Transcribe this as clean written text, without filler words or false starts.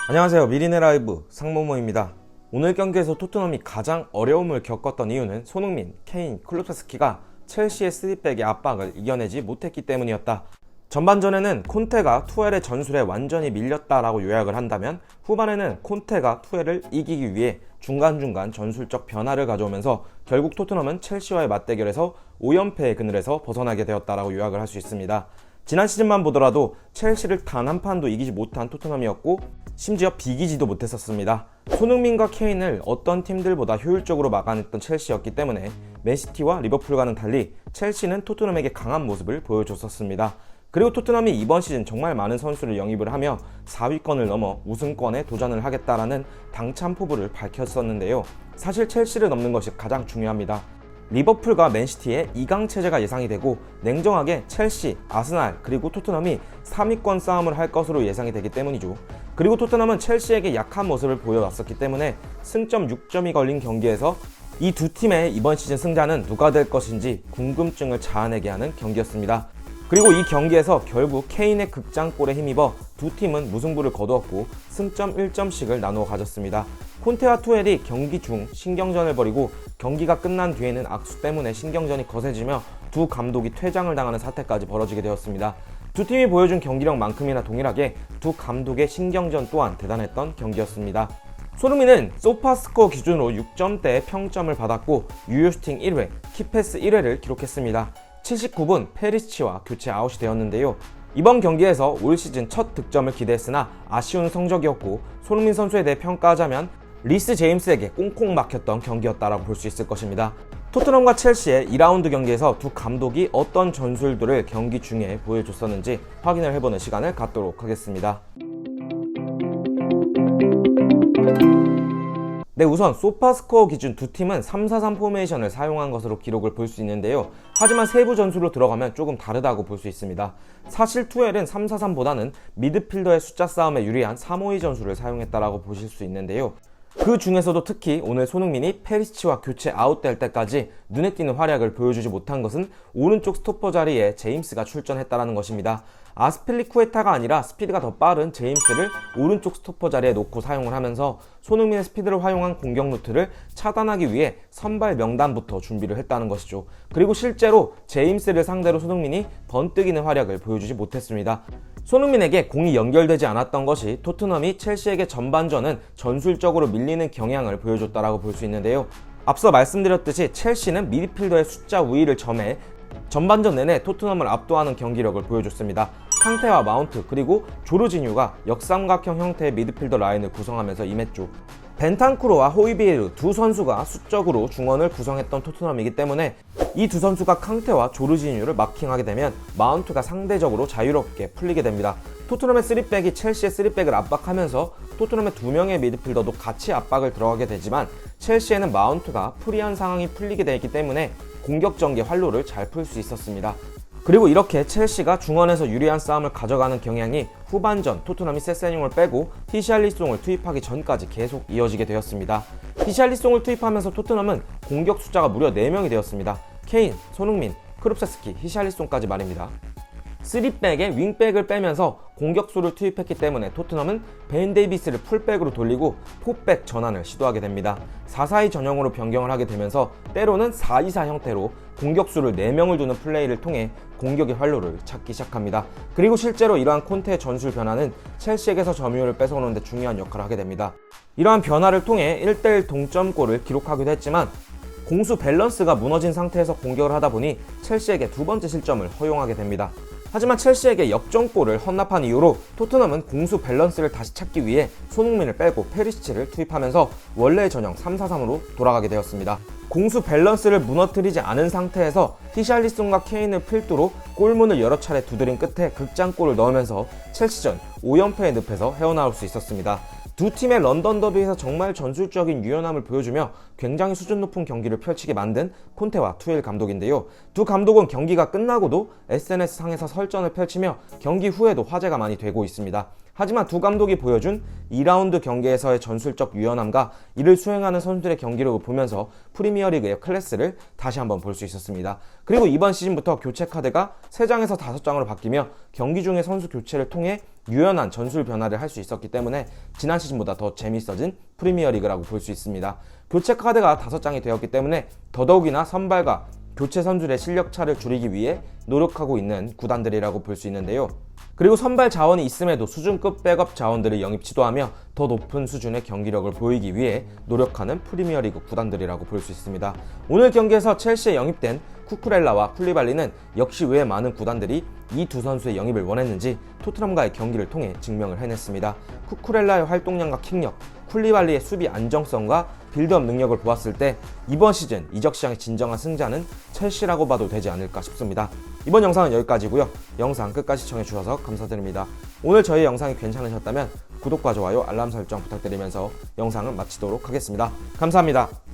안녕하세요. 미리네 라이브 상모모입니다. 오늘 경기에서 토트넘이 가장 어려움을 겪었던 이유는 손흥민, 케인, 쿨루세스키가 첼시의 3백의 압박을 이겨내지 못했기 때문이었다. 전반전에는 콘테가 투엘의 전술에 완전히 밀렸다라고 요약을 한다면, 후반에는 콘테가 투엘을 이기기 위해 중간중간 전술적 변화를 가져오면서 결국 토트넘은 첼시와의 맞대결에서 5연패의 그늘에서 벗어나게 되었다라고 요약을 할 수 있습니다. 지난 시즌만 보더라도 첼시를 단 한 판도 이기지 못한 토트넘이었고, 심지어 비기지도 못했었습니다. 손흥민과 케인을 어떤 팀들보다 효율적으로 막아냈던 첼시였기 때문에 맨시티와 리버풀과는 달리 첼시는 토트넘에게 강한 모습을 보여줬었습니다. 그리고 토트넘이 이번 시즌 정말 많은 선수를 영입을 하며 4위권을 넘어 우승권에 도전을 하겠다라는 당찬 포부를 밝혔었는데요. 사실 첼시를 넘는 것이 가장 중요합니다. 리버풀과 맨시티의 2강 체제가 예상이 되고, 냉정하게 첼시, 아스날 그리고 토트넘이 3위권 싸움을 할 것으로 예상이 되기 때문이죠. 그리고 토트넘은 첼시에게 약한 모습을 보여왔었기 때문에 승점 6점이 걸린 경기에서 이 두 팀의 이번 시즌 승자는 누가 될 것인지 궁금증을 자아내게 하는 경기였습니다. 그리고 이 경기에서 결국 케인의 극장골에 힘입어 두 팀은 무승부를 거두었고 승점 1점씩을 나누어 가졌습니다. 콘테와 투엘이 경기 중 신경전을 벌이고, 경기가 끝난 뒤에는 악수 때문에 신경전이 거세지며 두 감독이 퇴장을 당하는 사태까지 벌어지게 되었습니다. 두 팀이 보여준 경기력만큼이나 동일하게 두 감독의 신경전 또한 대단했던 경기였습니다. 손흥민은 소파스코어 기준으로 6점대의 평점을 받았고 유효슈팅 1회, 키패스 1회를 기록했습니다. 79분 페리시치와 교체 아웃이 되었는데요. 이번 경기에서 올 시즌 첫 득점을 기대했으나 아쉬운 성적이었고, 손흥민 선수에 대해 평가하자면 리스 제임스에게 꽁꽁 막혔던 경기였다라고 볼 수 있을 것입니다. 토트넘과 첼시의 2라운드 경기에서 두 감독이 어떤 전술들을 경기 중에 보여줬었는지 확인을 해보는 시간을 갖도록 하겠습니다. 네, 우선 소파스코어 기준 두 팀은 3-4-3 포메이션을 사용한 것으로 기록을 볼 수 있는데요. 하지만 세부 전술로 들어가면 조금 다르다고 볼 수 있습니다. 사실 투엘은 3-4-3보다는 미드필더의 숫자 싸움에 유리한 3-5-2 전술을 사용했다라고 보실 수 있는데요. 그 중에서도 특히 오늘 손흥민이 페리시치와 교체 아웃될 때까지 눈에 띄는 활약을 보여주지 못한 것은 오른쪽 스토퍼 자리에 제임스가 출전했다는 것입니다. 아스필리쿠에타가 아니라 스피드가 더 빠른 제임스를 오른쪽 스토퍼 자리에 놓고 사용을 하면서 손흥민의 스피드를 활용한 공격 루트를 차단하기 위해 선발 명단부터 준비를 했다는 것이죠. 그리고 실제로 제임스를 상대로 손흥민이 번뜩이는 활약을 보여주지 못했습니다. 손흥민에게 공이 연결되지 않았던 것이 토트넘이 첼시에게 전반전은 전술적으로 밀리는 경향을 보여줬다라고 볼 수 있는데요. 앞서 말씀드렸듯이 첼시는 미드필더의 숫자 우위를 점해 전반전 내내 토트넘을 압도하는 경기력을 보여줬습니다. 캉테와 마운트 그리고 조르지뉴가 역삼각형 형태의 미드필더 라인을 구성하면서 임했죠. 벤탄쿠르와 호이비에르 두 선수가 수적으로 중원을 구성했던 토트넘이기 때문에 이 두 선수가 캉테와 조르지뉴를 마킹하게 되면 마운트가 상대적으로 자유롭게 풀리게 됩니다. 토트넘의 3백이 첼시의 3백을 압박하면서 토트넘의 두 명의 미드필더도 같이 압박을 들어가게 되지만, 첼시에는 마운트가 프리한 상황이 풀리게 되기 때문에 공격 전개 활로를 잘 풀 수 있었습니다. 그리고 이렇게 첼시가 중원에서 유리한 싸움을 가져가는 경향이 후반전 토트넘이 세세뇽을 빼고 히샬리송을 투입하기 전까지 계속 이어지게 되었습니다. 히샬리송을 투입하면서 토트넘은 공격 숫자가 무려 4명이 되었습니다. 케인, 손흥민, 크룹세스키, 히샬리송까지 말입니다. 3백에 윙백을 빼면서 공격수를 투입했기 때문에 토트넘은 벤 데이비스를 풀백으로 돌리고 4백 전환을 시도하게 됩니다. 4-4-2 전형으로 변경을 하게 되면서 때로는 4-2-4 형태로 공격수를 4명을 두는 플레이를 통해 공격의 활로를 찾기 시작합니다. 그리고 실제로 이러한 콘테의 전술 변화는 첼시에게서 점유율을 뺏어오는 데 중요한 역할을 하게 됩니다. 이러한 변화를 통해 1대1 동점골을 기록하기도 했지만, 공수 밸런스가 무너진 상태에서 공격을 하다 보니 첼시에게 두 번째 실점을 허용하게 됩니다. 하지만 첼시에게 역전골을 헌납한 이후로 토트넘은 공수 밸런스를 다시 찾기 위해 손흥민을 빼고 페리시치를 투입하면서 원래의 전형 3-4-3으로 돌아가게 되었습니다. 공수 밸런스를 무너뜨리지 않은 상태에서 히샬리송과 케인을 필두로 골문을 여러 차례 두드린 끝에 극장골을 넣으면서 첼시전 5연패의 늪에서 헤어나올 수 있었습니다. 두 팀의 런던 더비에서 정말 전술적인 유연함을 보여주며 굉장히 수준 높은 경기를 펼치게 만든 콘테와 투엘 감독인데요. 두 감독은 경기가 끝나고도 SNS상에서 설전을 펼치며 경기 후에도 화제가 많이 되고 있습니다. 하지만 두 감독이 보여준 2라운드 경기에서의 전술적 유연함과 이를 수행하는 선수들의 경기력을 보면서 프리미어리그의 클래스를 다시 한번 볼 수 있었습니다. 그리고 이번 시즌부터 교체 카드가 3장에서 5장으로 바뀌며 경기 중에 선수 교체를 통해 유연한 전술 변화를 할 수 있었기 때문에 지난 시즌보다 더 재밌어진 프리미어리그라고 볼 수 있습니다. 교체 카드가 5장이 되었기 때문에 더더욱이나 선발과 교체 선수들의 실력 차를 줄이기 위해 노력하고 있는 구단들이라고 볼 수 있는데요. 그리고 선발 자원이 있음에도 수준급 백업 자원들을 영입 지도하며 더 높은 수준의 경기력을 보이기 위해 노력하는 프리미어리그 구단들이라고 볼 수 있습니다. 오늘 경기에서 첼시에 영입된 쿠쿠렐라와 쿨리발리는 역시 왜 많은 구단들이 이 두 선수의 영입을 원했는지 토트넘과의 경기를 통해 증명을 해냈습니다. 쿠쿠렐라의 활동량과 킥력, 쿨리발리의 수비 안정성과 빌드업 능력을 보았을 때 이번 시즌 이적 시장의 진정한 승자는 첼시라고 봐도 되지 않을까 싶습니다. 이번 영상은 여기까지고요. 영상 끝까지 시청해주셔서 감사드립니다. 오늘 저희 영상이 괜찮으셨다면 구독과 좋아요, 알람 설정 부탁드리면서 영상은 마치도록 하겠습니다. 감사합니다.